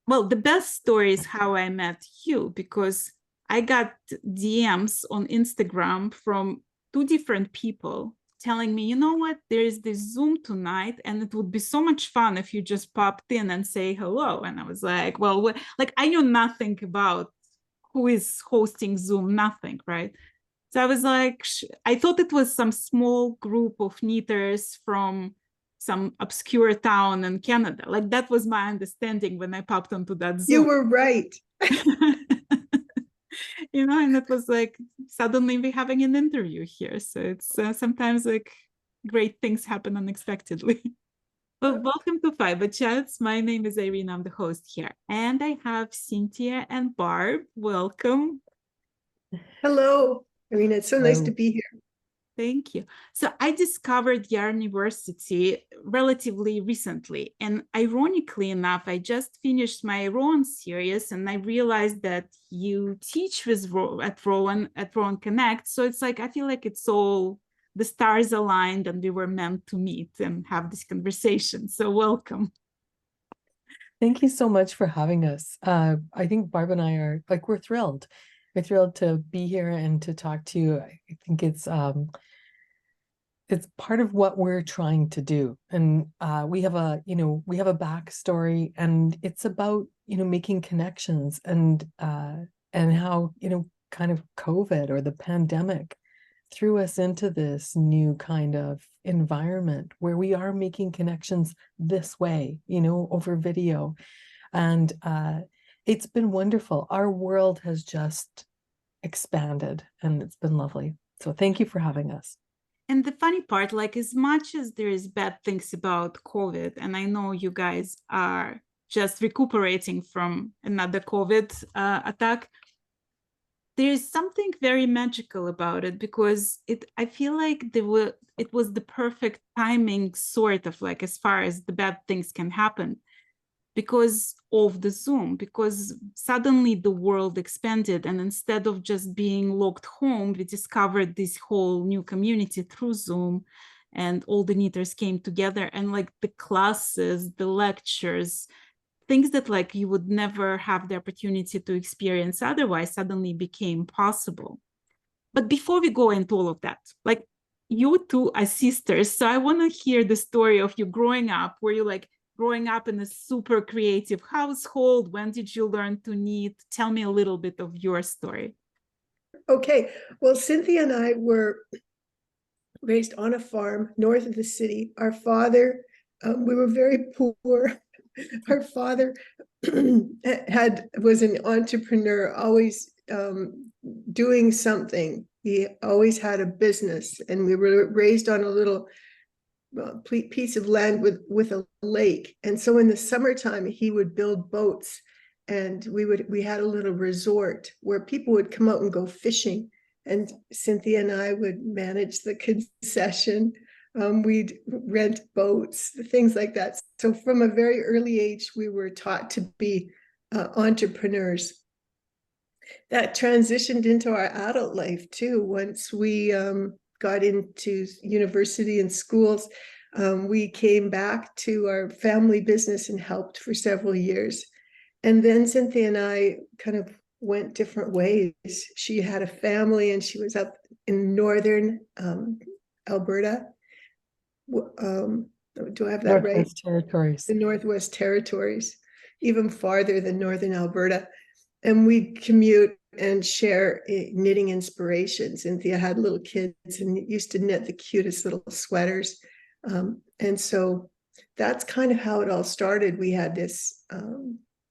Well, the best story is how I met you, because I got DMs on Instagram from two different people telling me, you know what, there is this Zoom tonight, and it would be so much fun if you just popped in and say hello. And I was like, well, like I knew nothing about who is hosting Zoom, nothing, right? So I was like, I thought it was some small group of knitters from some obscure town in Canada. Like that was my understanding when I popped onto that You Zoom. were right. And it was like suddenly we're having an interview here. So it's sometimes like great things happen unexpectedly. Well, welcome to Fiberchats. My name is Irene. I'm the host here. And I have Cynthia and Barb. Welcome. Hello, Irina. It's so nice to Hello. be here. Thank you. So I discovered Yarn University relatively recently. And ironically enough, I just finished my Rowan series and I realized that you teach with Rowan Connect. So it's like, I feel like it's all the stars aligned and we were meant to meet and have this conversation. So welcome. Thank you so much for having us. I think Barb and I are like, we're thrilled. We're thrilled to be here and to talk to you. I think it's part of what we're trying to do. And we have a backstory, and it's about, making connections and how, kind of COVID or the pandemic threw us into this new kind of environment where we are making connections this way, over video. And it's been wonderful. Our world has just expanded and it's been lovely. So thank you for having us. And the funny part, like as much as there is bad things about COVID, and I know you guys are just recuperating from another COVID attack, there is something very magical about it, because I feel like it was the perfect timing, sort of, like as far as the bad things can happen, because of the Zoom, because suddenly the world expanded, and instead of just being locked home, we discovered this whole new community through Zoom, and all the knitters came together, and like the classes, the lectures, things that like you would never have the opportunity to experience otherwise suddenly became possible. But before we go into all of that, like you two are sisters, so I want to hear the story of you growing up. Were you like growing up in a super creative household? When did you learn to knit? Tell me a little bit of your story. Okay. Well, Cynthia and I were raised on a farm north of the city. Our father, we were very poor. Our father was an entrepreneur, always doing something. He always had a business, and we were raised on a little piece of land with a lake. And so in the summertime, he would build boats, and we had a little resort where people would come out and go fishing. And Cynthia and I would manage the concession. We'd rent boats, things like that. So from a very early age, we were taught to be entrepreneurs. That transitioned into our adult life too. Once we got into university and schools, we came back to our family business and helped for several years. And then Cynthia and I kind of went different ways. She had a family and she was up in northern Alberta. Do I have that right? Northwest Territories. The Northwest Territories, even farther than northern Alberta. And we commute and share knitting inspiration. Cynthia had little kids and used to knit the cutest little sweaters. And so that's kind of how it all started. We had this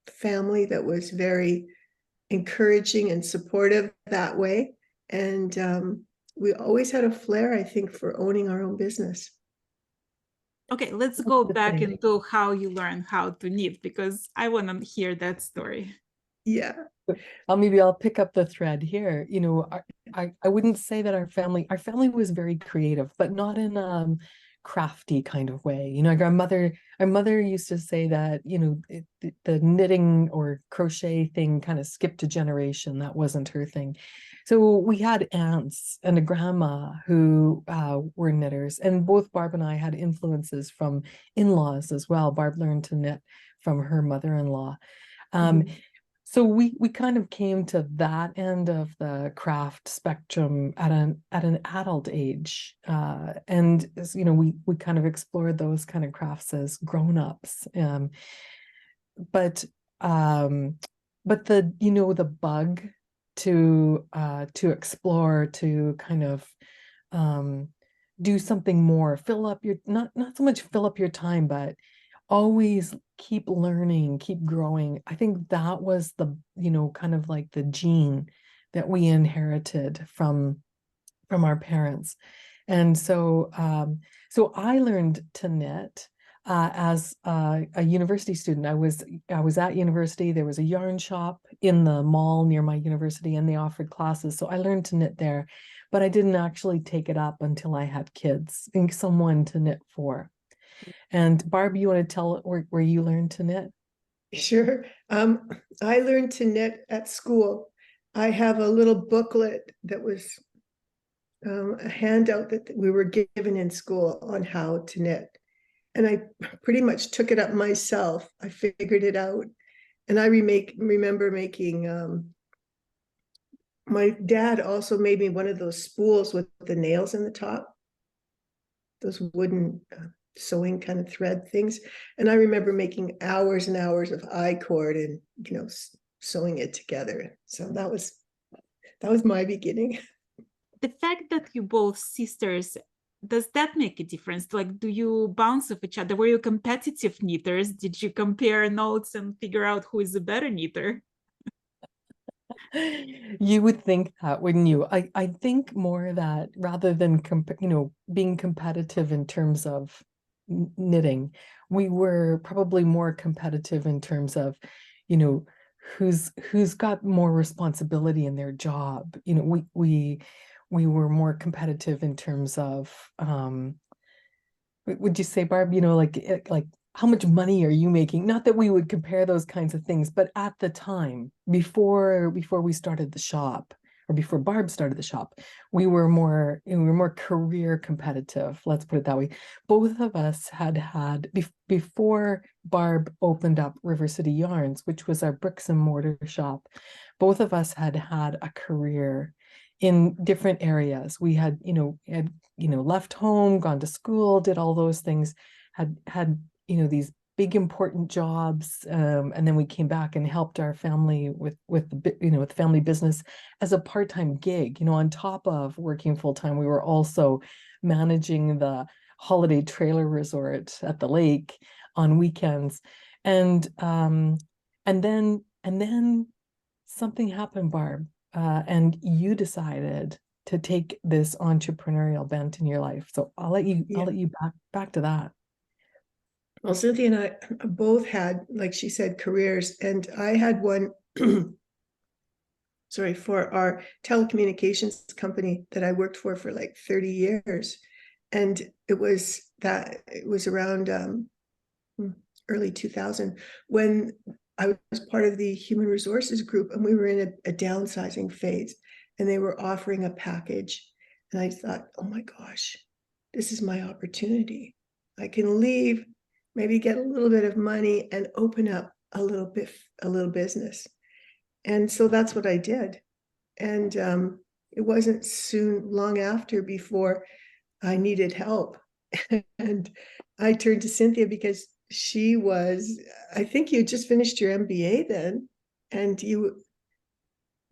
family that was very encouraging and supportive that way. And we always had a flair, I think, for owning our own business. Okay, let's go back into how you learned how to knit, because I want to hear that story. Yeah. I'll pick up the thread here. I wouldn't say that our family was very creative, but not in crafty kind of way. Our mother used to say that, the knitting or crochet thing kind of skipped a generation. That wasn't her thing. So we had aunts and a grandma who were knitters, and both Barb and I had influences from in-laws as well. Barb learned to knit from her mother-in-law. So we kind of came to that end of the craft spectrum at an adult age, and you know, we kind of explored those kind of crafts as grown-ups, but the, you know, the bug to explore, to kind of do something more, fill up your, not so much fill up your time, but always keep learning, keep growing. I think that was the, you know, kind of like the gene that we inherited from our parents. And so so I learned to knit as a university student. I was at university. There was a yarn shop in the mall near my university, and they offered classes. So I learned to knit there, but I didn't actually take it up until I had kids and someone to knit for. And Barb, you want to tell where you learned to knit? Sure. I learned to knit at school. I have a little booklet that was a handout that we were given in school on how to knit. And I pretty much took it up myself. I figured it out. And I remember making, my dad also made me one of those spools with the nails in the top, those wooden sewing kind of thread things. And I remember making hours and hours of I-cord and, you know, sewing it together. So that was my beginning. The fact that you both sisters, does that make a difference? Like, do you bounce off each other? Were you competitive knitters? Did you compare notes and figure out who is a better knitter? You would think that, wouldn't you? I think more that rather than you know, being competitive in terms of knitting, we were probably more competitive in terms of, you know, who's got more responsibility in their job. You know, we were more competitive in terms of would you say, Barb, you know, like how much money are you making? Not that we would compare those kinds of things, but at the time, before we started the shop, or before Barb started the shop, we were more career competitive. Let's put it that way. Both of us had before Barb opened up River City Yarns, which was our bricks and mortar shop. Both of us had a career in different areas. We had left home, gone to school, did all those things, had you know, these big important jobs, and then we came back and helped our family with the family business as a part-time gig. You know, on top of working full-time, we were also managing the holiday trailer resort at the lake on weekends. And then something happened, Barb, and you decided to take this entrepreneurial bent in your life. So I'll let you back to that. Well, Cynthia and I both had, like she said, careers, and I had one, for our telecommunications company that I worked for like 30 years. And it was around early 2000 when I was part of the human resources group, and we were in a downsizing phase, and they were offering a package. And I thought, oh my gosh, this is my opportunity. I can leave, maybe get a little bit of money and open up a little business. And so that's what I did. And it wasn't long after before I needed help. And I turned to Cynthia because I think you just finished your MBA then, and you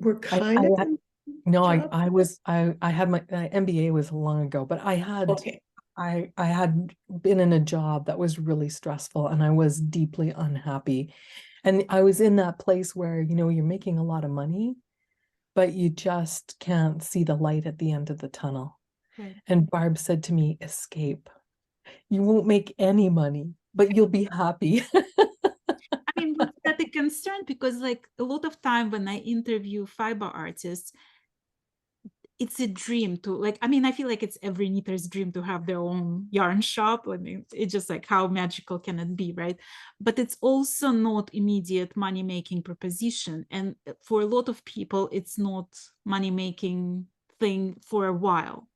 were kind of. No, I had my MBA was long ago, but I had. Okay. I had been in a job that was really stressful, and I was deeply unhappy. And I was in that place where, you know, you're making a lot of money, but you just can't see the light at the end of the tunnel. Right. And Barb said to me, escape. You won't make any money, but you'll be happy. I mean, was that a concern? Because like a lot of time when I interview fiber artists, it's a dream to, like, I mean, I feel like it's every knitter's dream to have their own yarn shop. I mean, it's just like, how magical can it be, right? But it's also not immediate money-making proposition. And for a lot of people, it's not money-making thing for a while.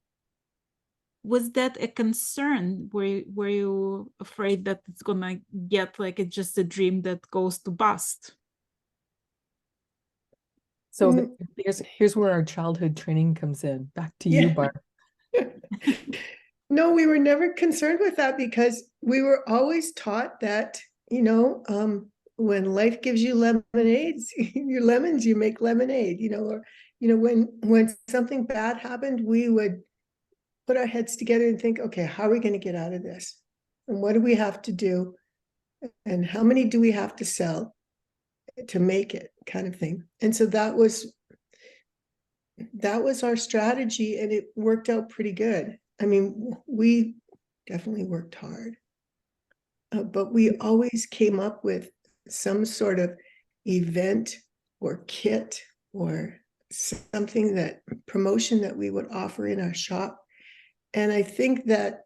Was that a concern? Were you afraid that it's gonna get like it's just a dream that goes to bust? So here's where our childhood training comes in. Back to you, Yeah. Barb. No, we were never concerned with that because we were always taught that, when life gives you lemonades, your lemons, you make lemonade, or, when something bad happened, we would put our heads together and think, okay, how are we going to get out of this? And what do we have to do? And how many do we have to sell to make it, kind of thing. And so that was our strategy, and it worked out pretty good. I mean, we definitely worked hard, but we always came up with some sort of event or kit or something, that promotion that we would offer in our shop. And I think that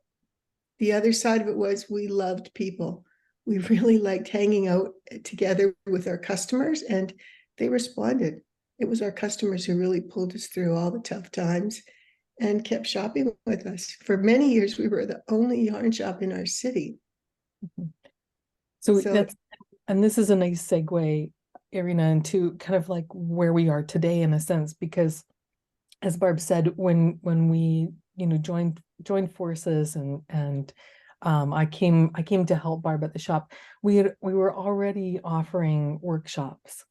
the other side of it was we loved people. We really liked hanging out together with our customers, and they responded. It was our customers who really pulled us through all the tough times and kept shopping with us. For many years, we were the only yarn shop in our city. So and this is a nice segue, Irina, into kind of like where we are today in a sense, because as Barb said, when we joined forces and I came to help Barb at the shop, we were already offering workshops.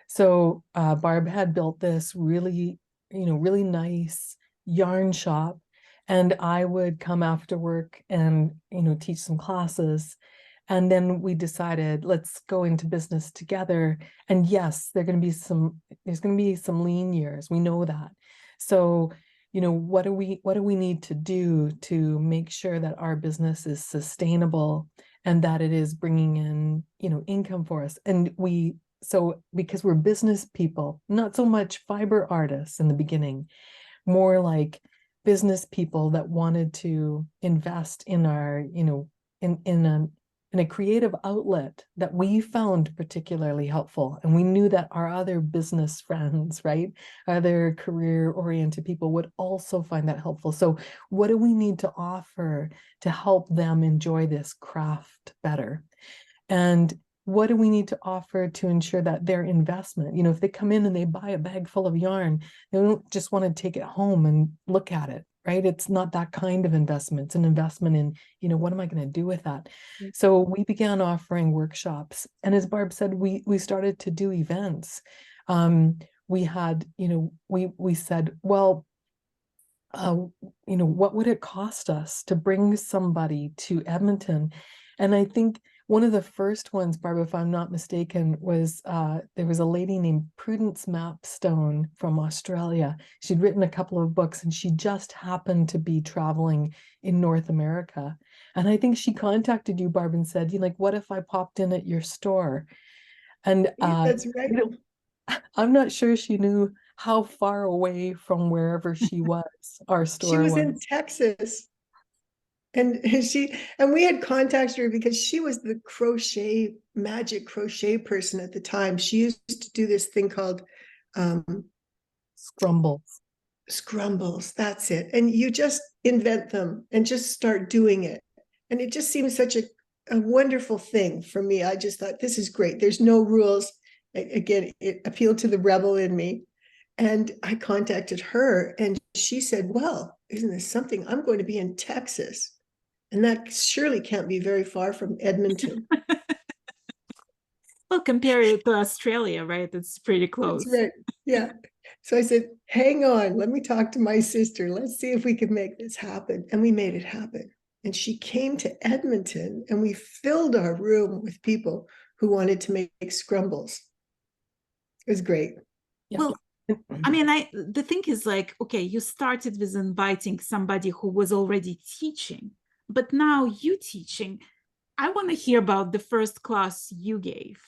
So Barb had built this really nice yarn shop, and I would come after work and teach some classes. And then we decided, let's go into business together. And yes, there's going to be some lean years. We know that. So, what do we need to do to make sure that our business is sustainable and that it is bringing in, income for us? And because we're business people, not so much fiber artists in the beginning, more like business people that wanted to invest in our, in a creative outlet that we found particularly helpful. And we knew that our other business friends, right, other career-oriented people would also find that helpful. So what do we need to offer to help them enjoy this craft better? And what do we need to offer to ensure that their investment, if they come in and they buy a bag full of yarn, they don't just want to take it home and look at it, right? It's not that kind of investment. It's an investment in, what am I going to do with that? So we began offering workshops. And as Barb said, we started to do events. We had, we said, well, what would it cost us to bring somebody to Edmonton? And I think one of the first ones, Barb, if I'm not mistaken, was there was a lady named Prudence Mapstone from Australia. She'd written a couple of books, and she just happened to be traveling in North America. And I think she contacted you, Barb, and said, what if I popped in at your store? And that's right. I'm not sure she knew how far away from wherever she was our store She was in Texas. And we had contacted her because she was the magic crochet person at the time. She used to do this thing called scrumbles. Scrumbles, that's it. And you just invent them and just start doing it. And it just seemed such a wonderful thing for me. I just thought, this is great. There's no rules. Again, it appealed to the rebel in me. And I contacted her, and she said, well, isn't this something? I'm going to be in Texas. And that surely can't be very far from Edmonton. Well, compare it to Australia, right? It's pretty close. That's right. Yeah. So I said, hang on, let me talk to my sister. Let's see if we can make this happen. And we made it happen. And she came to Edmonton, and we filled our room with people who wanted to make scrumbles. It was great. Yeah. Well, I mean, the thing is, like, okay, you started with inviting somebody who was already teaching, but now you teaching. I want to hear about the first class you gave.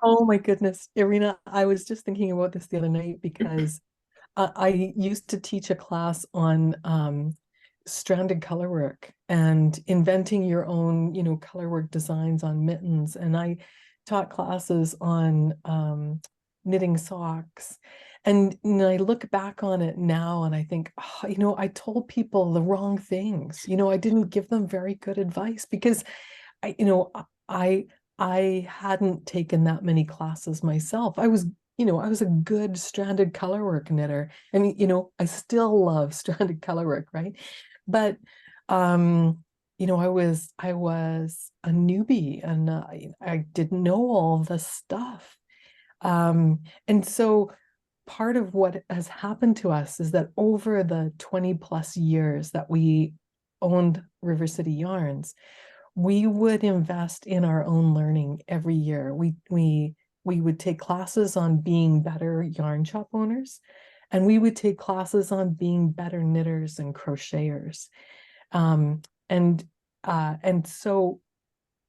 Oh my goodness, Irina, I was just thinking about this the other night because I used to teach a class on stranded colorwork and inventing your own, colorwork designs on mittens. And I taught classes on knitting socks. And I look back on it now and I think, I told people the wrong things. I didn't give them very good advice because I I hadn't taken that many classes myself. I was a good stranded colorwork knitter. And, I still love stranded colorwork, right? But, I was a newbie, and I didn't know all this stuff. And so part of what has happened to us is that over the 20 plus years that we owned River City Yarns, we would invest in our own learning every year. We would take classes on being better yarn shop owners, and we would take classes on being better knitters and crocheters. And so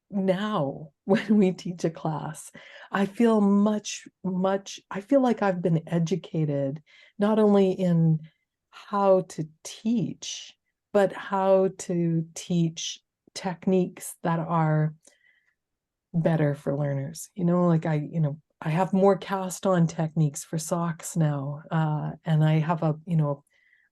now when we teach a class, I feel I feel like I've been educated not only in how to teach, but how to teach techniques that are better for learners. Like I have more cast on techniques for socks now, and I have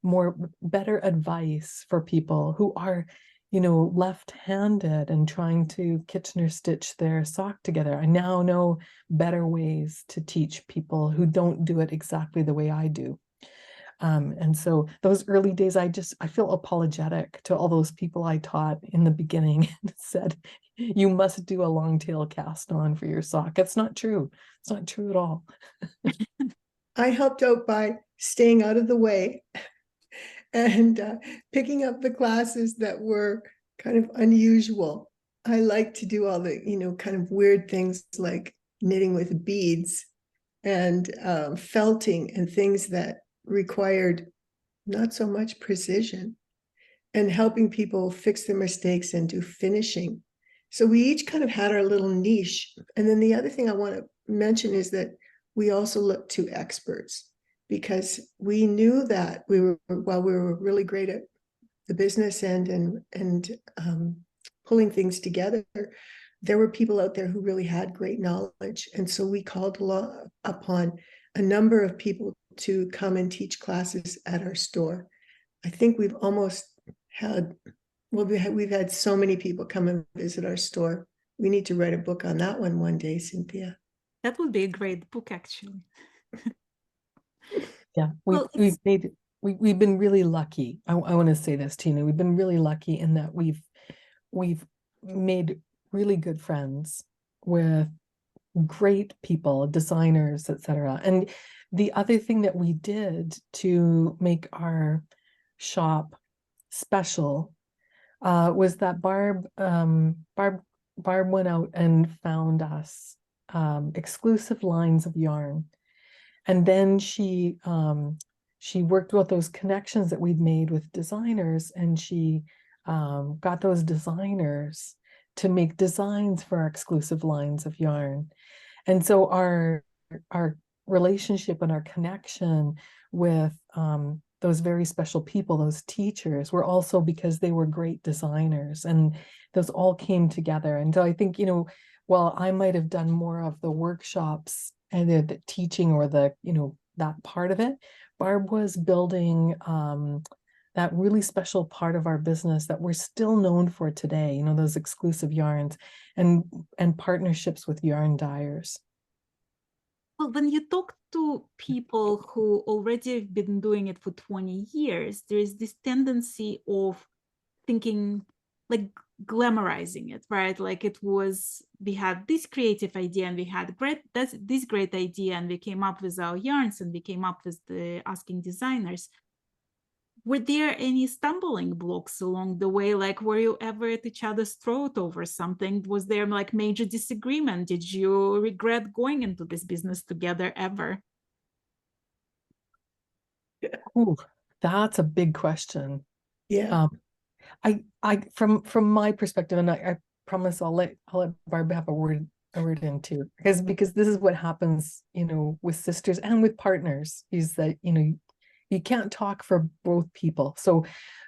more better advice for people who are left-handed and trying to Kitchener stitch their sock together. I now know better ways to teach people who don't do it exactly the way I do. And so those early days, I feel apologetic to all those people I taught in the beginning and said, you must do a long tail cast on for your sock. It's not true. It's not true at all. I helped out by staying out of the way and picking up the classes that were kind of unusual. I like to do all the, kind of weird things like knitting with beads and felting and things that required not so much precision, and helping people fix their mistakes and do finishing. So we each kind of had our little niche. And then the other thing I want to mention is that we also looked to experts, because we knew that while we were really great at the business end and pulling things together, there were people out there who really had great knowledge. And so we called upon a number of people to come and teach classes at our store. I think we've almost had, we've had so many people come and visit our store. We need to write a book on that one day, Cynthia. That would be a great book, actually. Yeah, we've been really lucky. I want to say this, Tina. We've been really lucky in that we've made really good friends with great people, designers, etc. And the other thing that we did to make our shop special was that Barb went out and found us exclusive lines of yarn. And then she worked with those connections that we'd made with designers, and she got those designers to make designs for our exclusive lines of yarn. And so our relationship and our connection with those very special people, those teachers, were also because they were great designers, and those all came together. And so I think, while I might have done more of the workshops and the teaching or the, that part of it, Barb was building that really special part of our business that we're still known for today, those exclusive yarns and partnerships with yarn dyers. Well, when you talk to people who already have been doing it for 20 years, there is this tendency of thinking, like, glamorizing it, right? Like we had this creative idea and we had this great idea, and we came up with our yarns and we came up with the asking designers. Were there any stumbling blocks along the way? Like, were you ever at each other's throat over something? Was there like major disagreement? Did you regret going into this business together ever? Ooh, that's a big question. Yeah. I from my perspective, and I promise I'll let Barb have a word in too, because this is what happens, with sisters and with partners, is that you can't talk for both people. So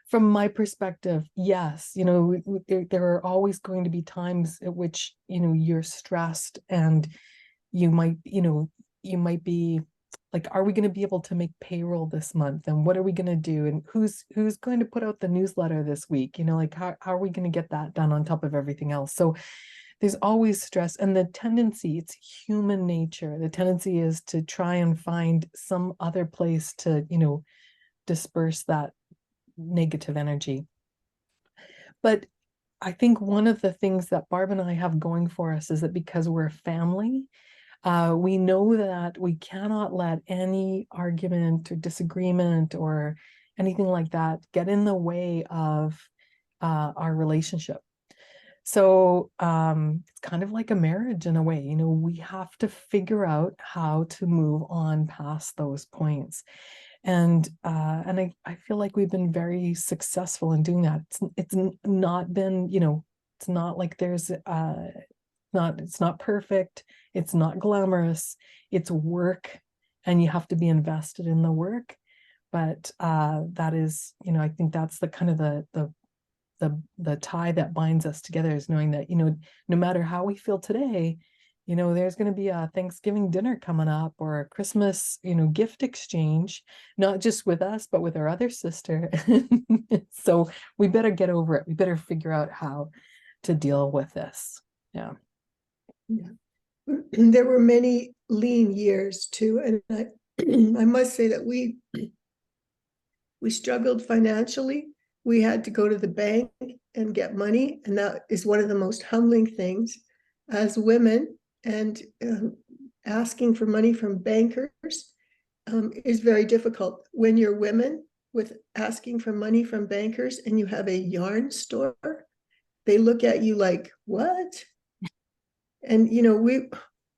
from my perspective, yes, there are always going to be times at which you're stressed, and you might be like, are we going to be able to make payroll this month? And what are we going to do? And who's going to put out the newsletter this week? Like, how are we going to get that done on top of everything else? So there's always stress, and the tendency, it's human nature. The tendency is to try and find some other place to, disperse that negative energy. But I think one of the things that Barb and I have going for us is that because we're a family, we know that we cannot let any argument or disagreement or anything like that get in the way of our relationship. So it's kind of like a marriage in a way. We have to figure out how to move on past those points. And I feel like we've been very successful in doing that. It's not been, it's not like there's it's not perfect, it's not glamorous, it's work, and you have to be invested in the work. But that is, I think that's the kind of the tie that binds us together, is knowing that, no matter how we feel today, there's going to be a Thanksgiving dinner coming up, or a Christmas, gift exchange, not just with us, but with our other sister. So we better get over it. We better figure out how to deal with this. Yeah. There were many lean years too. And I must say that we struggled financially. We had to go to the bank and get money. And that is one of the most humbling things as women. And asking for money from bankers is very difficult. When you're women, with asking for money from bankers and you have a yarn store, they look at you like, what? And,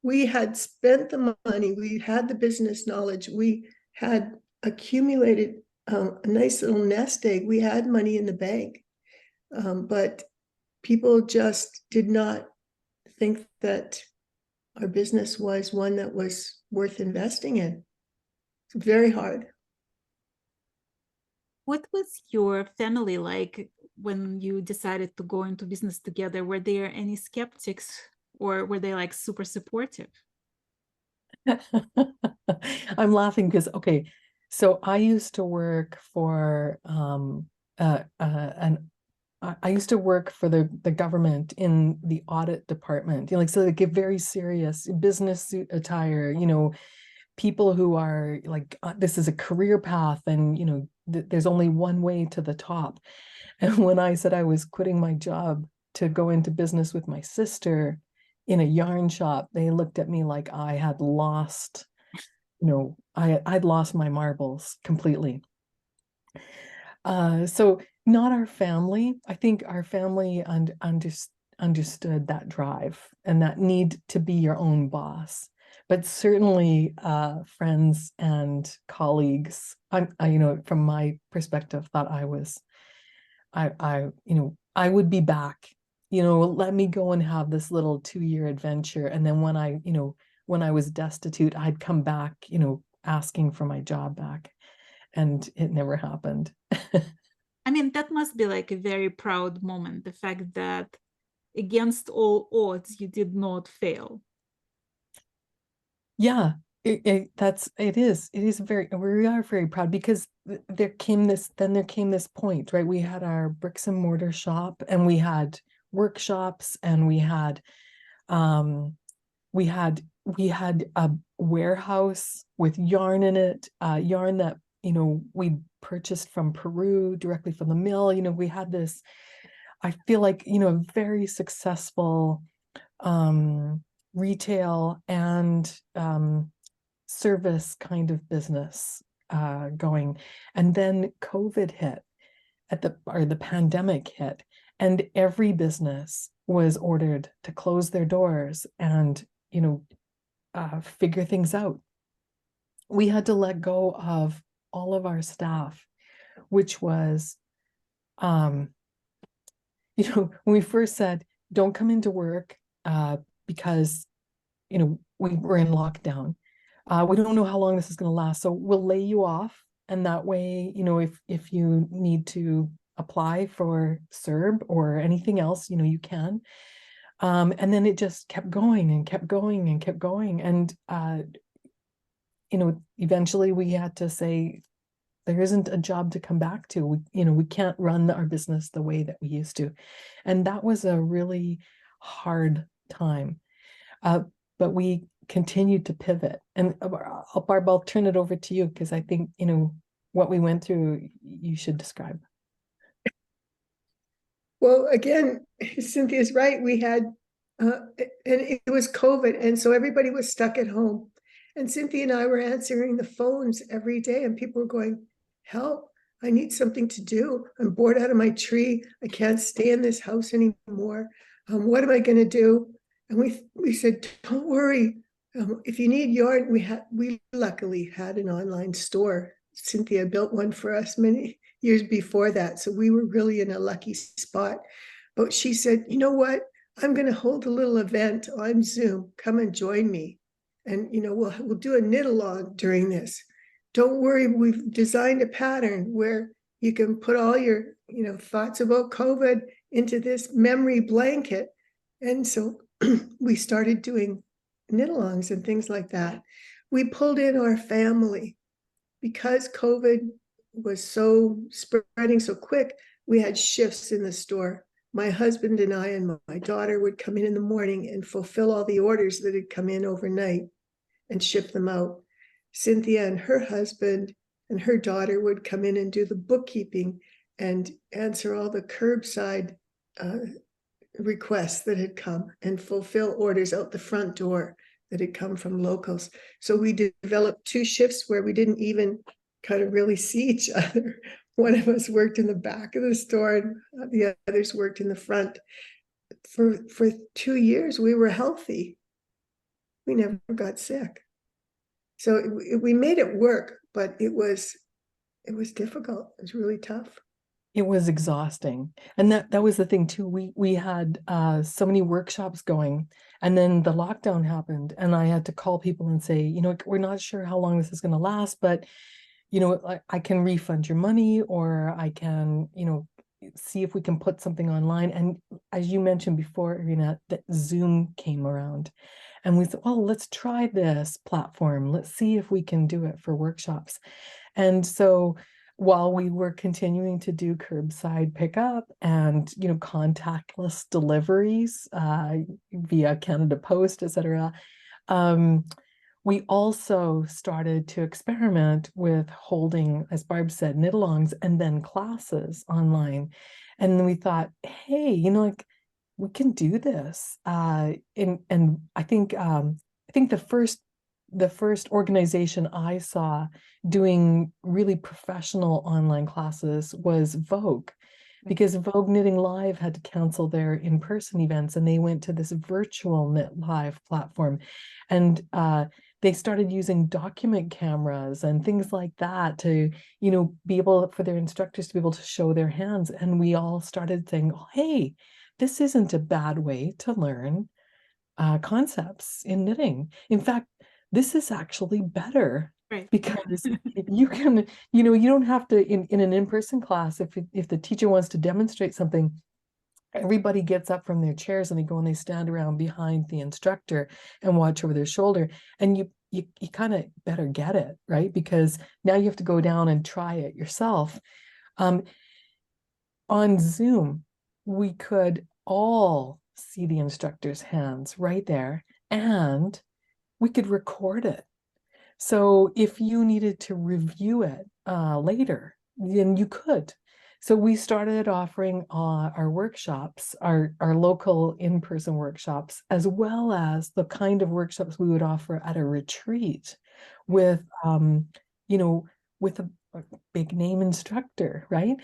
we had spent the money, we had the business knowledge, we had accumulated a nice little nest egg, we had money in the bank. But people just did not think that our business was one that was worth investing in. It's very hard. What was your family like when you decided to go into business together? Were there any skeptics, or were they like super supportive? I'm laughing because, okay, so I used to work for I used to work for the government in the audit department, so they get very serious business suit attire, people who are like, this is a career path, and, there's only one way to the top. And when I said I was quitting my job to go into business with my sister in a yarn shop, they looked at me like I had lost, I'd lost my marbles completely. So not our family. I think our family understood that drive and that need to be your own boss. But certainly friends and colleagues, from my perspective, thought I would be back. Let me go and have this little 2-year adventure, and then when I was destitute, I'd come back, asking for my job back. And it never happened. I mean, that must be like a very proud moment, the fact that against all odds, you did not fail. Yeah, it is very, we are very proud, because there came this point, right? We had our bricks and mortar shop, and we had workshops, and we had a warehouse with yarn in it, yarn that we purchased from Peru directly from the mill. We had this, I feel like, a very successful retail and service kind of business going. And then COVID hit, the pandemic hit, and every business was ordered to close their doors and figure things out. We had to let go of all of our staff, which was, when we first said, don't come into work because, we were in lockdown. We don't know how long this is going to last, so we'll lay you off. And that way, if you need to apply for CERB or anything else, you can. And then it just kept going and kept going and kept going. And, eventually we had to say, there isn't a job to come back to. We can't run our business the way that we used to. And that was a really hard time. But we continued to pivot. And Barb, I'll turn it over to you because I think, you know, what we went through, you should describe. Well, again, Cynthia's right. We had, and it was COVID, and so everybody was stuck at home. And Cynthia and I were answering the phones every day, and people were going, help, I need something to do. I'm bored out of my tree. I can't stay in this house anymore. What am I going to do? And we said, don't worry. If you need yarn, we luckily had an online store. Cynthia built one for us many years before that. So we were really in a lucky spot. But she said, you know what? I'm going to hold a little event on Zoom. Come and join me. And, you know, we'll do a knit along during this. Don't worry, we've designed a pattern where you can put all your, you know, thoughts about COVID into this memory blanket. And so we started doing knit alongs and things like that. We pulled in our family because COVID was so spreading so quick. We had shifts in the store. My husband and I and my daughter would come in the morning and fulfill all the orders that had come in overnight and ship them out. Cynthia and her husband and her daughter would come in and do the bookkeeping and answer all the curbside requests that had come and fulfill orders out the front door that had come from locals. So we developed 2 shifts where we didn't even kind of really see each other. One of us worked in the back of the store and the others worked in the front. For 2 years, we were healthy. We never got sick. So we made it work, but it was difficult. It was really tough. It was exhausting. And that was the thing too. We had so many workshops going, and then the lockdown happened, and I had to call people and say, you know, we're not sure how long this is going to last, but you know, I can refund your money, or I can, you know, see if we can put something online. And as you mentioned before, Irina, that Zoom came around, and we said, well, let's try this platform. Let's see if we can do it for workshops. And so while we were continuing to do curbside pickup and, you know, contactless deliveries via Canada Post, etc., we also started to experiment with holding, as Barb said, knit-alongs and then classes online. And then we thought, hey, you know, like we can do this. And I think the first organization I saw doing really professional online classes was Vogue, because Vogue Knitting Live had to cancel their in-person events, and they went to this virtual Knit Live platform. And they started using document cameras and things like that to, you know, be able for their instructors to be able to show their hands. And we all started saying, oh, hey, this isn't a bad way to learn concepts in knitting. In fact, this is actually better, right? Because you can, you know, you don't have to, in an in-person class, if the teacher wants to demonstrate something, everybody gets up from their chairs and they go and they stand around behind the instructor and watch over their shoulder. And you kind of better get it, right? Because now you have to go down and try it yourself. On Zoom, we could all see the instructor's hands right there, and we could record it. So if you needed to review it later, then you could. So we started offering our workshops, our local in-person workshops, as well as the kind of workshops we would offer at a retreat with, you know, with a big name instructor, right?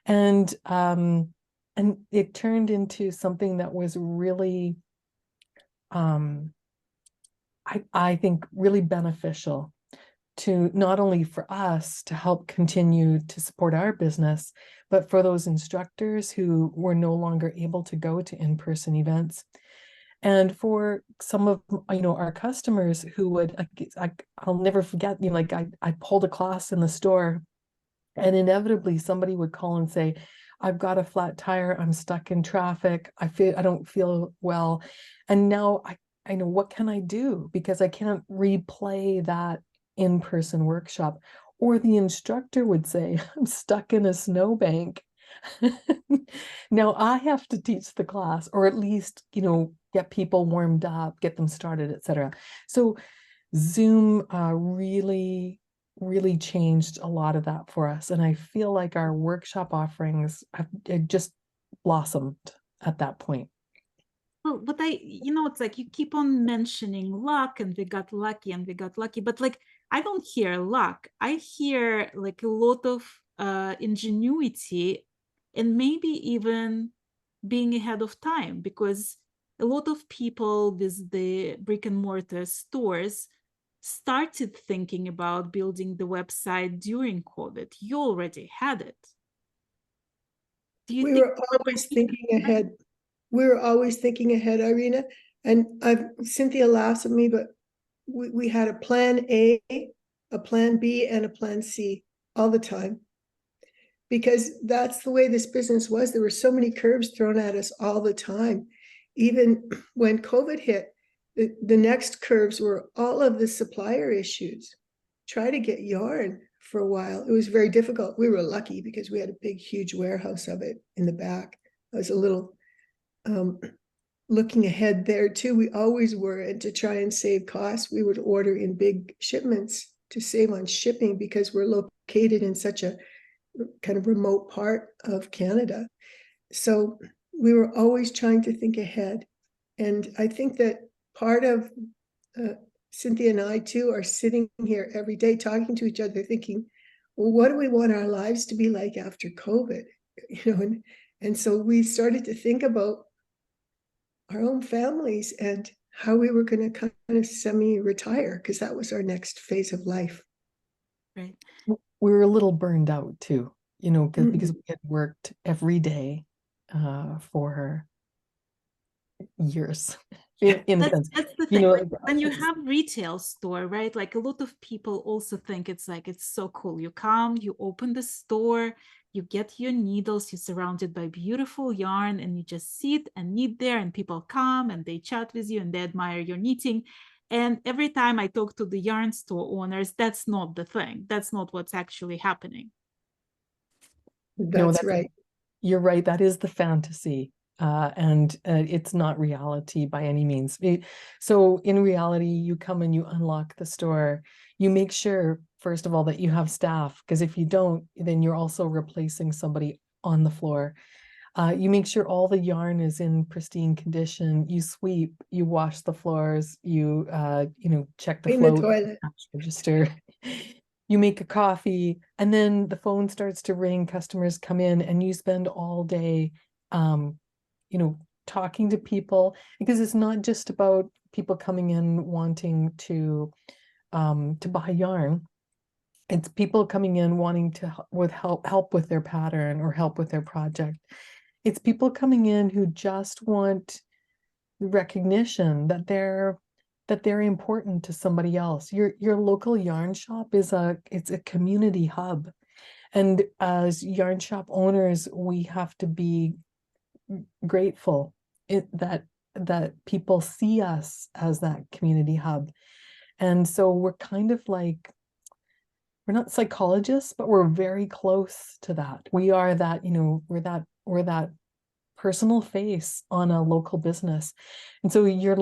And it turned into something that was really, I think, really beneficial to not only for us to help continue to support our business, but for those instructors who were no longer able to go to in-person events. And for some of, you know, our customers who would, I'll never forget, you know, like I pulled a class in the store, and inevitably somebody would call and say, I've got a flat tire, I'm stuck in traffic, I don't feel well. And now I know, what can I do? Because I can't replay that in-person workshop. Or the instructor would say, I'm stuck in a snowbank. Now I have to teach the class, or at least, you know, get people warmed up, get them started, etc. So Zoom really changed a lot of that for us. And I feel like our workshop offerings have just blossomed at that point. Well, but it's like you keep on mentioning luck and we got lucky and we got lucky, but like I don't hear luck. I hear like a lot of ingenuity and maybe even being ahead of time, because a lot of people with the brick and mortar stores started thinking about building the website during COVID. You already had it. Do you We think were always thinking ahead. We were always thinking ahead, Irina. And Cynthia laughs at me, but we had a plan A, a plan B, and a plan C all the time. Because that's the way this business was. There were so many curves thrown at us all the time. Even when COVID hit, the next curves were all of the supplier issues. Try to get yarn for a while. It was very difficult. We were lucky because we had a big, huge warehouse of it in the back. I was a little looking ahead there too. We always were, and to try and save costs, we would order in big shipments to save on shipping because we're located in such a kind of remote part of Canada. So we were always trying to think ahead. And I think that part of Cynthia and I too are sitting here every day talking to each other thinking, well, what do we want our lives to be like after COVID? And so we started to think about our own families and how we were going to kind of semi-retire, because that was our next phase of life. Right. We were a little burned out too, because we had worked every day for years. That's the thing. Like, when you have retail store, right? Like a lot of people also think it's so cool. You come, you open the store, you get your needles, you're surrounded by beautiful yarn, and you just sit and knit there, and people come and they chat with you and they admire your knitting. And every time I talk to the yarn store owners, that's not the thing. That's not what's actually happening. That's right. You're right. That is the fantasy. And it's not reality by any means. So in reality, you come and you unlock the store. You make sure, first of all, that you have staff, because if you don't, then you're also replacing somebody on the floor. You make sure all the yarn is in pristine condition. You sweep, you wash the floors, you check the Clean float, the toilet, register. You make a coffee, and then the phone starts to ring. Customers come in, and you spend all day, talking to people, because it's not just about people coming in wanting to buy yarn. It's people coming in wanting to help with their pattern or help with their project. It's people coming in who just want recognition that they're important to somebody else. Your local yarn shop it's a community hub. And as yarn shop owners, we have to be grateful that people see us as that community hub. And so we're kind of like, we're not psychologists, but we're very close to that. We are that, we're that personal face on a local business. And so your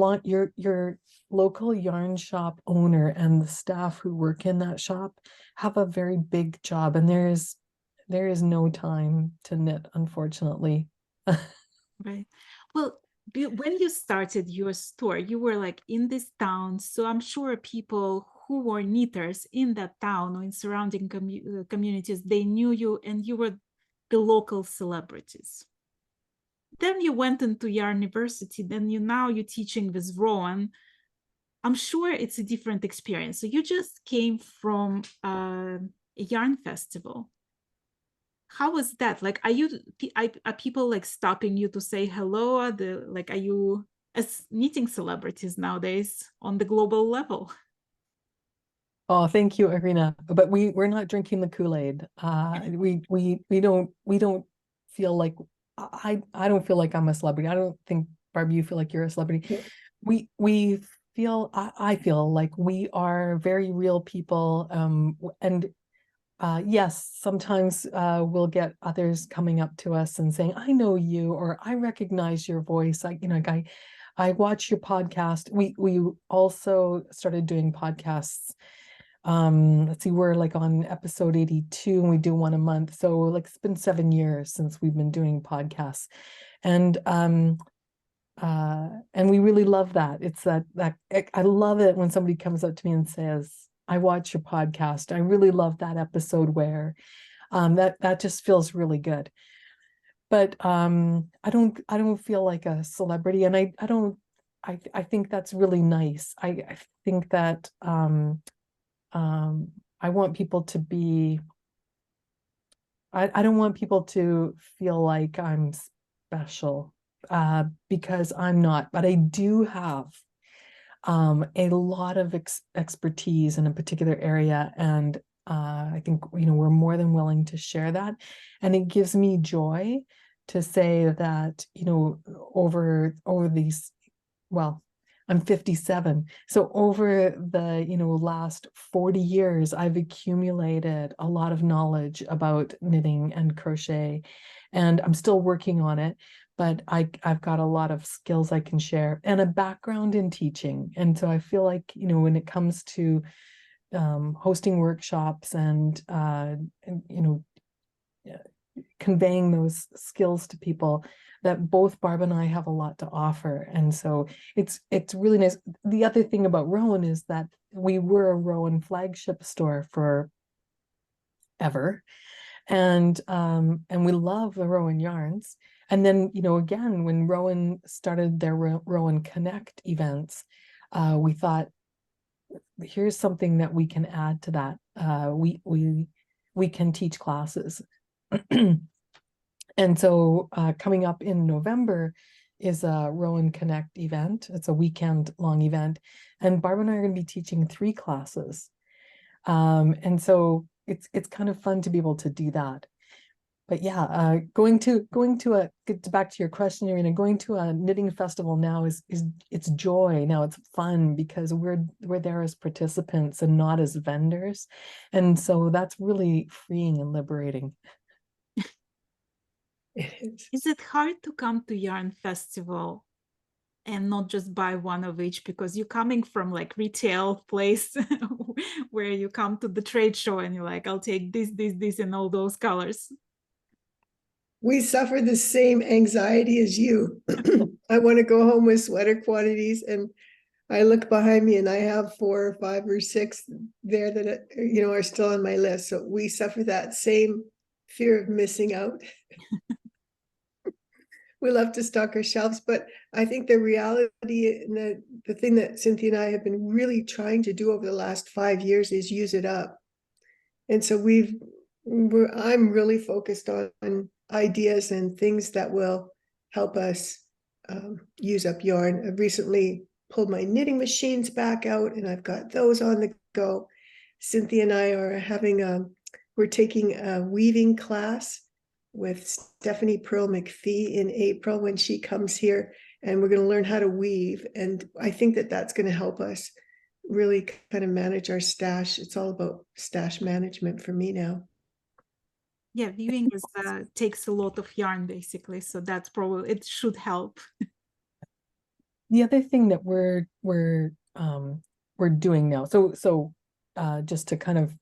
local yarn shop owner and the staff who work in that shop have a very big job, and there is no time to knit, unfortunately. Right. Well, when you started your store, you were like in this town, so I'm sure people who were knitters in that town or in surrounding communities, they knew you, and you were the local celebrities. Then you went into Yarn University, then you're teaching with Rowan. I'm sure it's a different experience. So you just came from a yarn festival. How was that? Like, are people like stopping you to say hello? Are you as knitting celebrities nowadays on the global level? Oh, thank you, Irina. But we're not drinking the Kool-Aid. We don't feel like I don't feel like I'm a celebrity. I don't think, Barb, you feel like you're a celebrity. Yeah. I feel like we are very real people. And yes, sometimes we'll get others coming up to us and saying, "I know you," or "I recognize your voice." I watch your podcast. We also started doing podcasts. Let's see, we're like on episode 82 and we do one a month. So like it's been 7 years since we've been doing podcasts. And we really love that. It's that I love it when somebody comes up to me and says, I watch your podcast. I really love that episode where that just feels really good. But I don't feel like a celebrity, and I think that's really nice. I think that I want people to be, I don't want people to feel like I'm special because I'm not, but I do have a lot of expertise in a particular area, and I think we're more than willing to share that, and it gives me joy to say that over these, well, I'm 57, so over the last 40 years I've accumulated a lot of knowledge about knitting and crochet, and I'm still working on it, but I've got a lot of skills I can share and a background in teaching. And so I feel like, when it comes to hosting workshops and conveying those skills to people, that both Barb and I have a lot to offer. And so it's really nice. The other thing about Rowan is that we were a Rowan flagship store for ever. And we love the Rowan yarns. And then, again, when Rowan started their Rowan Connect events, we thought, here's something that we can add to that. We can teach classes. And so coming up in November is a Rowan Connect event. It's a weekend-long event. And Barb and I are going to be teaching 3 classes. And so it's kind of fun to be able to do that. But yeah, going to get back to your question, Irina, going to a knitting festival now is it's joy. Now it's fun because we're there as participants and not as vendors. And so that's really freeing and liberating. It is. Is it hard to come to Yarn Festival and not just buy one of each, because you're coming from like retail place where you come to the trade show and you're like, I'll take this and all those colors? We suffer the same anxiety as you. I want to go home with sweater quantities, and I look behind me and I have 4 or 5 or 6 there that are still on my list. So we suffer that same fear of missing out. We love to stock our shelves, but I think the reality and the thing that Cynthia and I have been really trying to do over the last 5 years is use it up. And so I'm really focused on ideas and things that will help us use up yarn. I've recently pulled my knitting machines back out, and I've got those on the go. Cynthia and I are we're taking a weaving class with Stephanie Pearl McPhee in April when she comes here, and we're going to learn how to weave. And I think that that's going to help us really kind of manage our stash. It's all about stash management for me now. Yeah, weaving takes a lot of yarn basically, so that's probably, it should help. The other thing that we're doing now, so just to kind of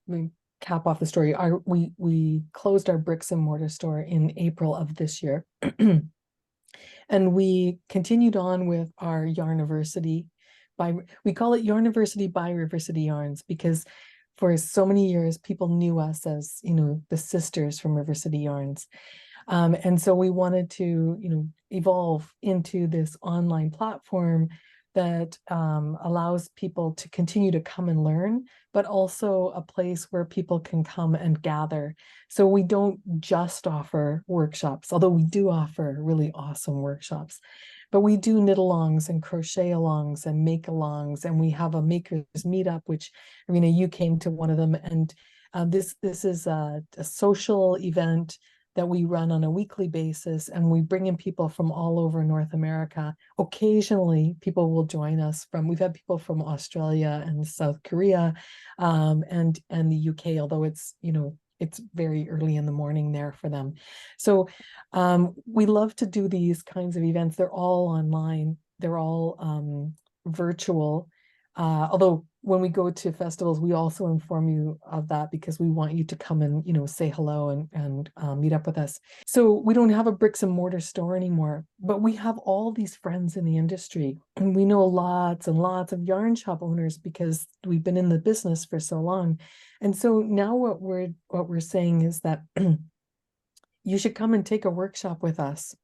cap off the story, we closed our bricks and mortar store in April of this year, and we continued on with our Yarniversity. We call it Yarniversity by Riversity Yarns because for so many years people knew us as the sisters from River City Yarns, and so we wanted to evolve into this online platform that allows people to continue to come and learn, but also a place where people can come and gather. So we don't just offer workshops, although we do offer really awesome workshops, but we do knit alongs and crochet alongs and make alongs, and we have a makers meetup, which you came to one of them, and this is a social event that we run on a weekly basis, and we bring in people from all over North America. Occasionally, people will join us we've had people from Australia and South Korea, and the UK, although it's very early in the morning there for them. So we love to do these kinds of events. They're all online, they're all virtual. Although when we go to festivals, we also inform you of that because we want you to come and, you know, say hello and meet up with us. So we don't have a bricks and mortar store anymore, but we have all these friends in the industry, and we know lots and lots of yarn shop owners because we've been in the business for so long. And so now what we're saying is that you should come and take a workshop with us,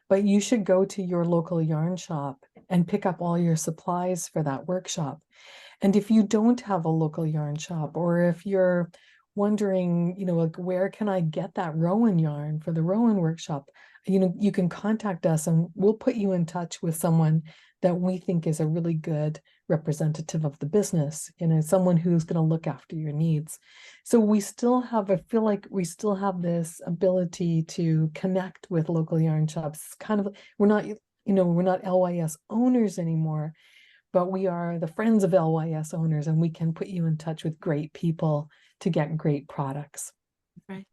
but you should go to your local yarn shop and pick up all your supplies for that workshop. And if you don't have a local yarn shop, or if you're wondering, you know, like, where can I get that Rowan yarn for the Rowan workshop, you know, you can contact us and we'll put you in touch with someone that we think is a really good representative of the business, you know, someone who's going to look after your needs. So we still have, I feel like we still have this ability to connect with local yarn shops. Kind of, we're not, you know, we're not LYS owners anymore, but we are the friends of LYS owners, and we can put you in touch with great people to get great products. Right.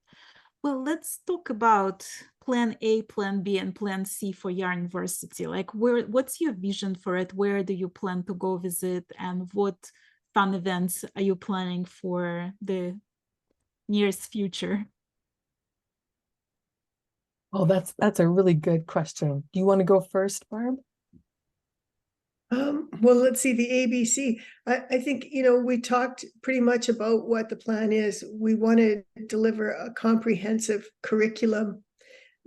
Well, let's talk about plan A, plan B, and plan C for Yarnversity. Like, what's your vision for it? Where do you plan to go visit, and what fun events are you planning for the nearest future? Oh, that's a really good question. Do you want to go first, Barb? Well, let's see, the ABC. I think, you know, we talked pretty much about what the plan is. We want to deliver a comprehensive curriculum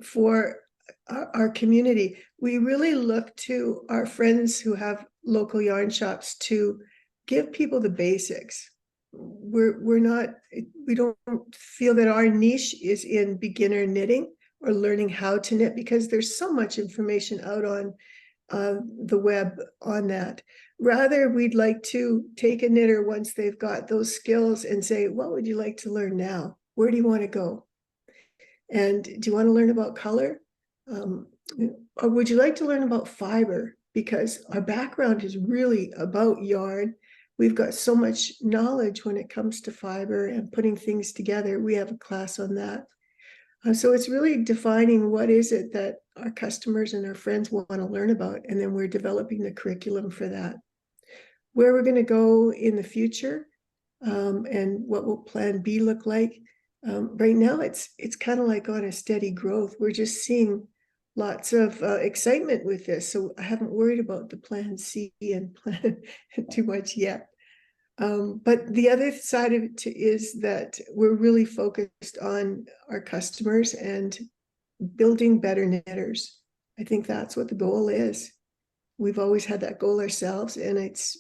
for our community. We really look to our friends who have local yarn shops to give people the basics. We don't feel that our niche is in beginner knitting or learning how to knit, because there's so much information out on the web on that. Rather, we'd like to take a knitter once they've got those skills and say, what would you like to learn now? Where do you want to go? And do you want to learn about color? Or would you like to learn about fiber? Because our background is really about yarn. We've got so much knowledge when it comes to fiber and putting things together. We have a class on that. So it's really defining what is it that our customers and our friends want to learn about, and then we're developing the curriculum for that. Where we're going to go in the future, and what will plan B look like. Right now, it's kind of like on a steady growth. We're just seeing lots of excitement with this, so I haven't worried about the plan C and plan too much yet. But the other side of it is that we're really focused on our customers and building better knitters. I think that's what the goal is. We've always had that goal ourselves, and it's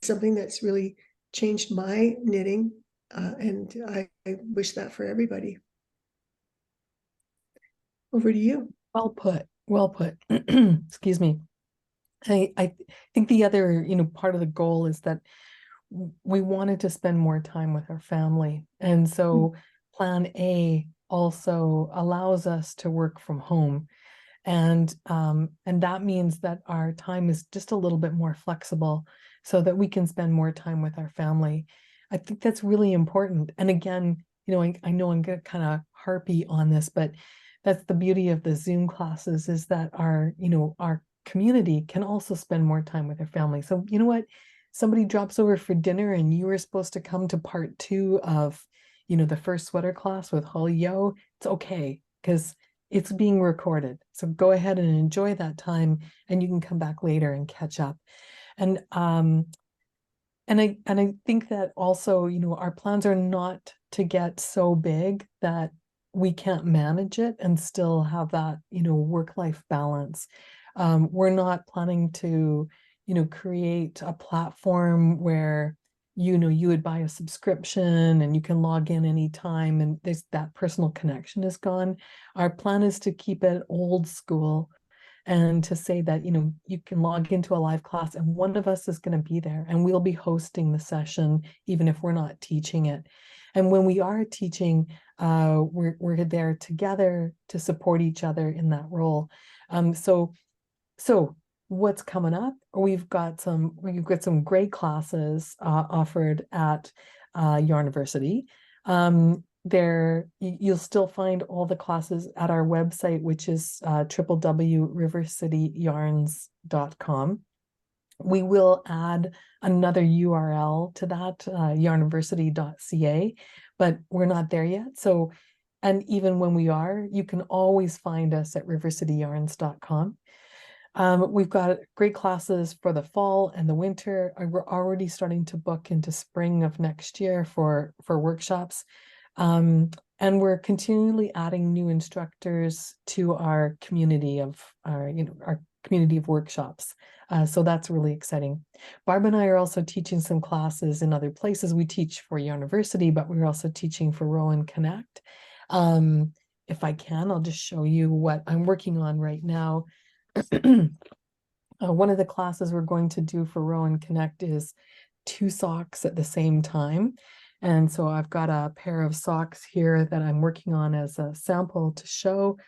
something that's really changed my knitting, and I wish that for everybody. Over to you. Well put. Well put. Excuse me. I think the other, you know, part of the goal is that we wanted to spend more time with our family. And so plan A also allows us to work from home. And that means that our time is just a little bit more flexible so that we can spend more time with our family. I think that's really important. And again, you know, I know I'm gonna kind of harpy on this, but that's the beauty of the Zoom classes, is that our, you know, our community can also spend more time with their family. So you know what? Somebody drops over for dinner and you were supposed to come to part 2 of, you know, the first sweater class with Holly Yo, it's okay, because it's being recorded. So go ahead and enjoy that time, and you can come back later and catch up. And I think that also, you know, our plans are not to get so big that we can't manage it and still have that, you know, work-life balance. We're not planning to, you know, create a platform where, you know, you would buy a subscription and you can log in anytime and there's that personal connection is gone. Our plan is to keep it old school and to say that, you know, you can log into a live class and one of us is going to be there and we'll be hosting the session, even if we're not teaching it. And when we are teaching, we're there together to support each other in that role. So what's coming up? We've got some great classes offered at Yarnversity. There you'll still find all the classes at our website, which is www.rivercityyarns yarniversity.com. We will add another URL to that, yarniversity.ca, but we're not there yet. So, and even when we are, you can always find us at rivercityyarns.com. We've got great classes for the fall and the winter. We're already starting to book into spring of next year for workshops. And we're continually adding new instructors to our community of our community of workshops. So that's really exciting. Barb and I are also teaching some classes in other places. We teach for Yarniversity, but we're also teaching for Rowan Connect. If I can, I'll just show you what I'm working on right now. One of the classes we're going to do for Rowan Connect is 2 socks at the same time. And so I've got a pair of socks here that I'm working on as a sample to show.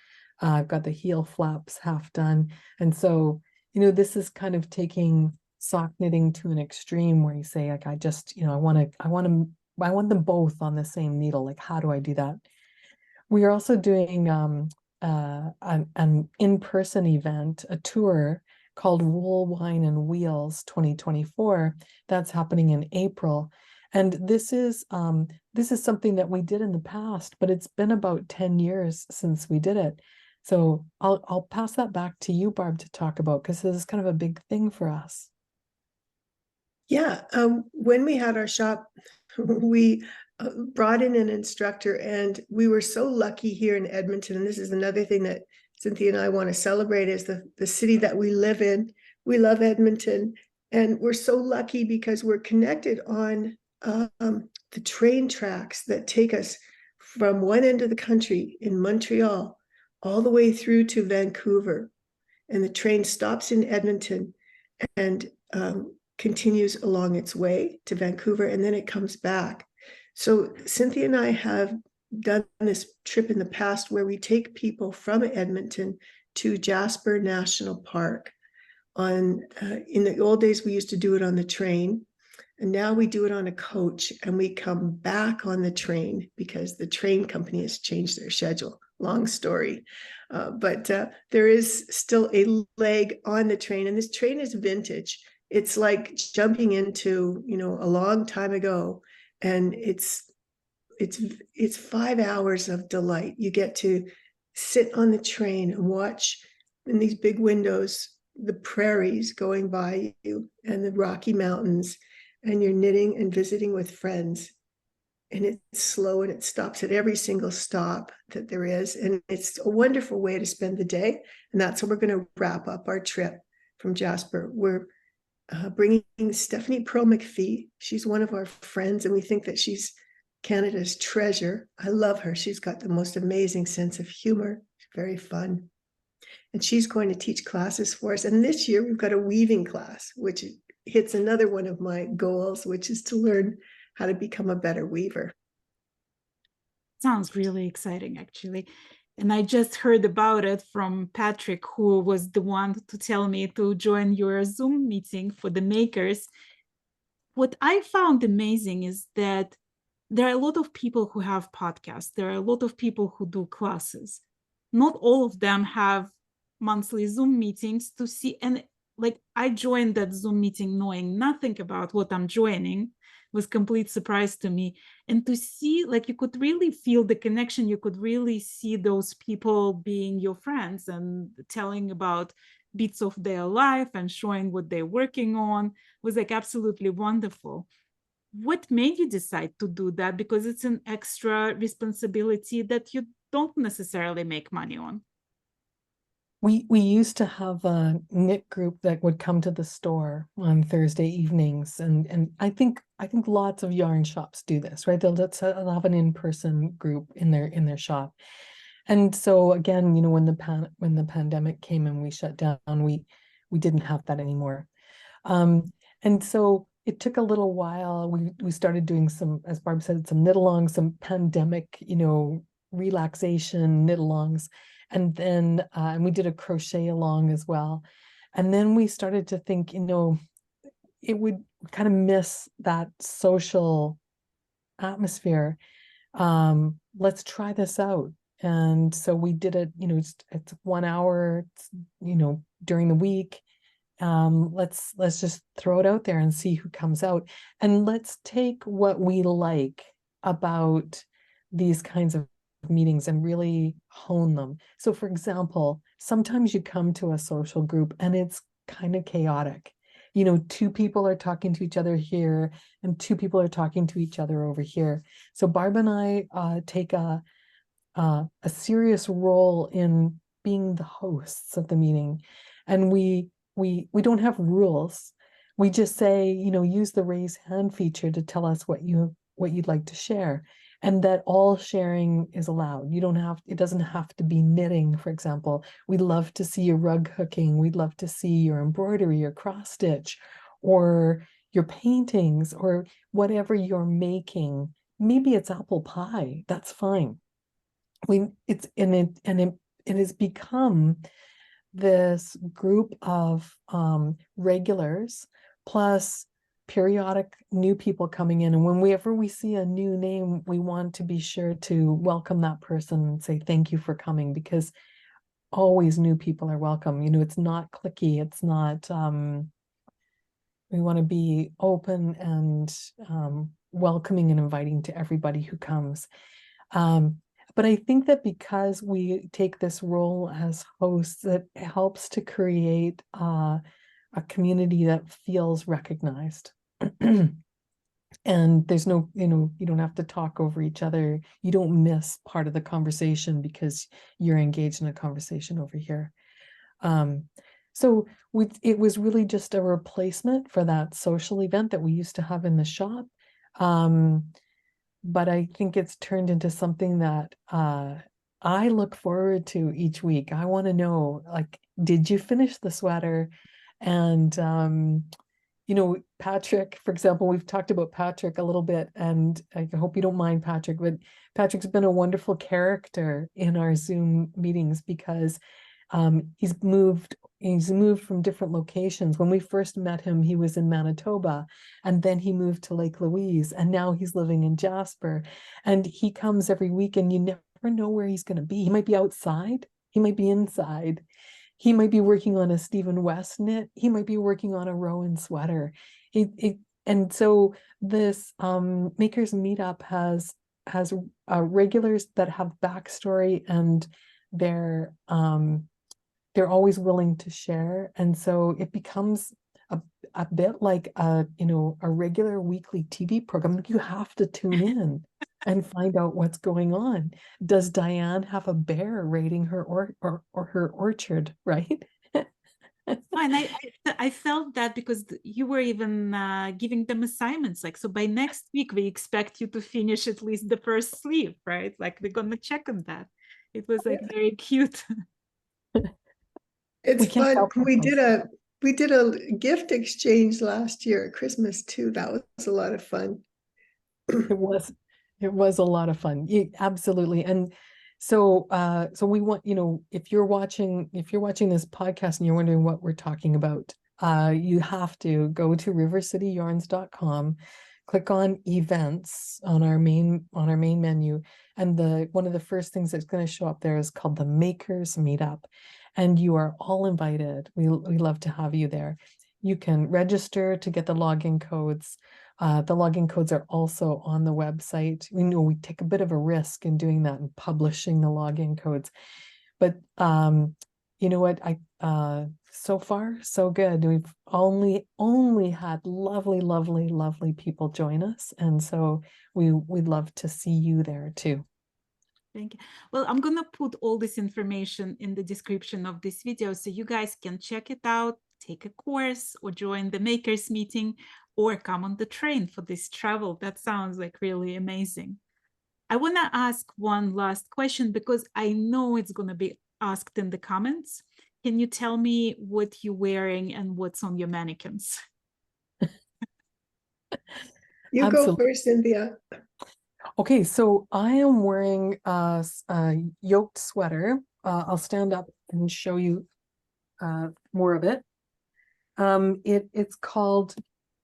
I've got the heel flaps half done. And so, this is kind of taking sock knitting to an extreme where you say, like, I want them both on the same needle. Like, how do I do that? We are also doing an in-person event, a tour called Wool, Wine, and Wheels 2024. That's happening in April. And this is something that we did in the past, but it's been about 10 years since we did it. So I'll pass that back to you, Barb, to talk about, because this is kind of a big thing for us. Yeah, when we had our shop, we brought in an instructor, and we were so lucky here in Edmonton. And this is another thing that Cynthia and I want to celebrate, is the city that we live in. We love Edmonton, and we're so lucky because we're connected on the train tracks that take us from one end of the country in Montreal all the way through to Vancouver. And the train stops in Edmonton and continues along its way to Vancouver, and then it comes back. So Cynthia and I have done this trip in the past where we take people from Edmonton to Jasper National Park. In the old days, we used to do it on the train, and now we do it on a coach, and we come back on the train because the train company has changed their schedule. Long story. But there is still a leg on the train, and this train is vintage. It's like jumping into, a long time ago, and it's 5 hours of delight. You get to sit on the train and watch in these big windows the prairies going by you and the Rocky Mountains, and you're knitting and visiting with friends. And it's slow, and it stops at every single stop that there is. And it's a wonderful way to spend the day. And that's how we're going to wrap up our trip from Jasper. We're bringing Stephanie Pearl McPhee. She's one of our friends, and we think that she's Canada's treasure. I love her. She's got the most amazing sense of humor. She's very fun. And she's going to teach classes for us. And this year we've got a weaving class, which hits another one of my goals, which is to learn how to become a better weaver. Sounds really exciting, actually. And I just heard about it from Patrick, who was the one to tell me to join your Zoom meeting for the makers. What I found amazing is that there are a lot of people who have podcasts. There are a lot of people who do classes. Not all of them have monthly Zoom meetings to see. And like, I joined that Zoom meeting knowing nothing about what I'm joining. Was complete surprise to me. And to see, like, you could really feel the connection. You could really see those people being your friends and telling about bits of their life and showing what they're working on. Was like absolutely wonderful. What made you decide to do that? Because it's an extra responsibility that you don't necessarily make money on. We used to have a knit group that would come to the store on Thursday evenings, and I think lots of yarn shops do this, right? They'll have an in-person group in their shop. And so again, when the pandemic came and we shut down, we didn't have that anymore. And so it took a little while. We started doing some, as Barb said, some knit-alongs, some pandemic, relaxation knit-alongs. And then and we did a crochet along as well. And then we started to think, it would kind of miss that social atmosphere. Let's try this out. And so we did it, it's 1 hour, during the week. let's just throw it out there and see who comes out. And let's take what we like about these kinds of meetings and really hone them. So for example, sometimes you come to a social group and it's kind of chaotic. You know, two people are talking to each other here and two people are talking to each other over here. So Barb and I take a serious role in being the hosts of the meeting. And we don't have rules. We just say, you know, use the raise hand feature to tell us what you'd like to share, and that all sharing is allowed. You don't have, it doesn't have to be knitting, for example. We'd love to see your rug hooking. We'd love to see your embroidery, your cross stitch, or your paintings, or whatever you're making. Maybe it's apple pie. That's fine. It has become this group of regulars plus periodic new people coming in. And whenever we see a new name, we want to be sure to welcome that person and say thank you for coming, because always new people are welcome. You know, it's not cliquey. It's not, we want to be open and welcoming and inviting to everybody who comes. But I think that because we take this role as hosts, it helps to create a community that feels recognized. And there's no, you know, you don't have to talk over each other. You don't miss part of the conversation because you're engaged in a conversation over here. So it was really just a replacement for that social event that we used to have in the shop. But I think it's turned into something that I look forward to each week. I want to know, like, did you finish the sweater? And, you know, Patrick, for example, we've talked about Patrick a little bit, and I hope you don't mind, Patrick, but Patrick's been a wonderful character in our Zoom meetings because he's moved from different locations. When we first met him, he was in Manitoba, and then he moved to Lake Louise, and now he's living in Jasper. And he comes every week, and you never know where he's going to be. He might be outside, he might be inside, he might be working on a Stephen West knit, he might be working on a Rowan sweater. And so this Makers Meetup has regulars that have backstory, and they're always willing to share. And so it becomes a bit like a regular weekly TV program. You have to tune in and find out what's going on. Does Diane have a bear raiding her or her orchard, right? And I felt that because you were even giving them assignments, like, so by next week we expect you to finish at least the first sleeve, right? Like, we're gonna check on that. It was like very cute. It's fun. We did ourselves. a gift exchange last year at Christmas too. That was a lot of fun. It was a lot of fun. Absolutely. And so we want, you know, if you're watching this podcast and you're wondering what we're talking about, you have to go to rivercityyarns.com, click on events on our main menu, and one of the first things that's going to show up there is called the Makers Meetup, and you are all invited. We love to have you there. You can register to get the login codes. The login codes are also on the website. We know we take a bit of a risk in doing that and publishing the login codes, but you know what? So far so good. We've only had lovely people join us, and so we'd love to see you there too. Thank you. Well, I'm gonna put all this information in the description of this video so you guys can check it out, take a course, or join the makers meeting, or come on the train for this travel. That sounds like really amazing. I want to ask one last question because I know it's going to be asked in the comments. Can you tell me what you're wearing and what's on your mannequins? You go first, Cynthia. Okay, so I am wearing a yoked sweater. I'll stand up and show you more of it. It's called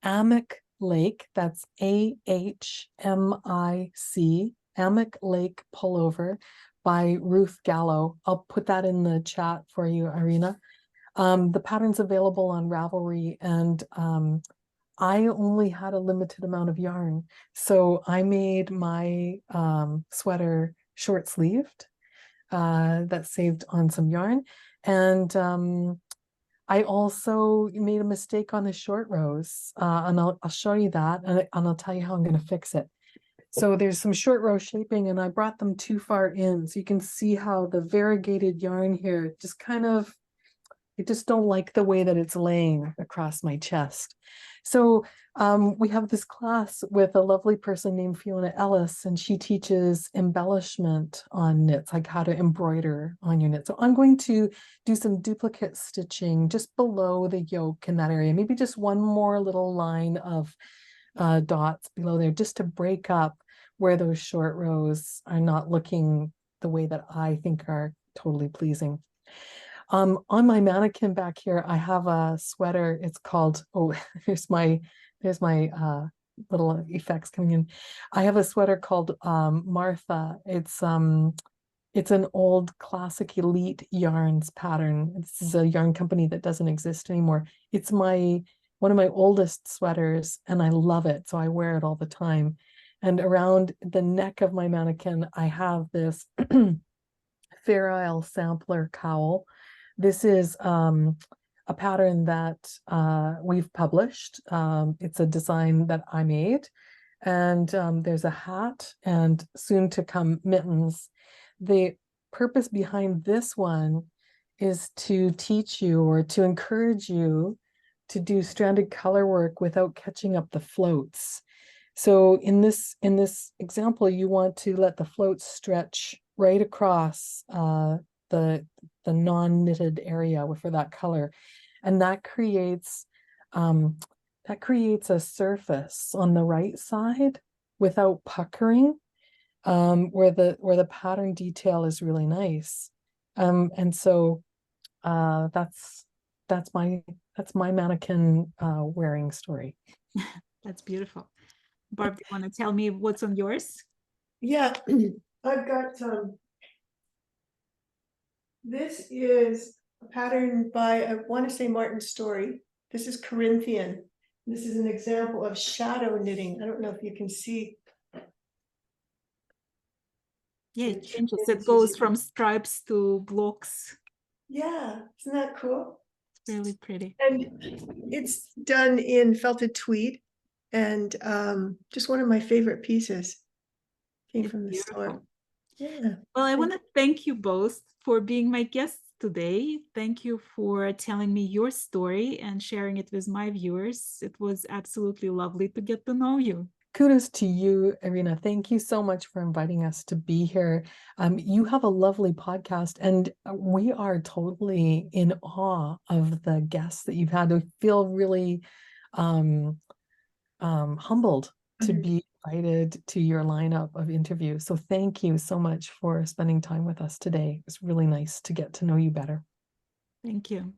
Amic Lake. That's AHMIC, Amic Lake Pullover by Ruth Gallo. I'll put that in the chat for you, Irina. The pattern's available on Ravelry, and I only had a limited amount of yarn. So I made my sweater short-sleeved. That saved on some yarn. And I also made a mistake on the short rows, and I'll show you that, and I'll tell you how I'm going to fix it. So there's some short row shaping, and I brought them too far in. So you can see how the variegated yarn here just kind of, I just don't like the way that it's laying across my chest. So we have this class with a lovely person named Fiona Ellis, and she teaches embellishment on knits, like how to embroider on your knit. So I'm going to do some duplicate stitching just below the yoke in that area, maybe just one more little line of dots below there, just to break up where those short rows are not looking the way that I think are totally pleasing. On my mannequin back here, I have a sweater. It's called, oh, there's my little effects coming in. I have a sweater called Martha. It's an old classic elite yarns pattern. This is a yarn company that doesn't exist anymore. It's one of my oldest sweaters, and I love it. So I wear it all the time. And around the neck of my mannequin, I have this Fair Isle sampler cowl. This is a pattern that we've published. It's a design that I made, and there's a hat and soon to come mittens. The purpose behind this one is to teach you, or to encourage you, to do stranded color work without catching up the floats. So in this example, you want to let the floats stretch right across the non-knitted area for that color, and that creates a surface on the right side without puckering, where the pattern detail is really nice. And so that's my mannequin wearing story. That's beautiful. Barb, do you want to tell me what's on yours? Yeah, I've got this is a pattern by, I want to say, Martin Story. This is Corinthian. This is an example of shadow knitting. I don't know if you can see. Yeah, it changes. It goes from stripes to blocks. Yeah, isn't that cool? It's really pretty. And it's done in felted tweed, and just one of my favorite pieces. Came It's from the beautiful. store. Yeah. Well, I want to thank you both for being my guests today. Thank you for telling me your story and sharing it with my viewers. It was absolutely lovely to get to know you. Kudos to you, Irina. Thank you so much for inviting us to be here. You have a lovely podcast, and we are totally in awe of the guests that you've had. We feel really humbled to be invited to your lineup of interviews. So thank you so much for spending time with us today. It's really nice to get to know you better. Thank you.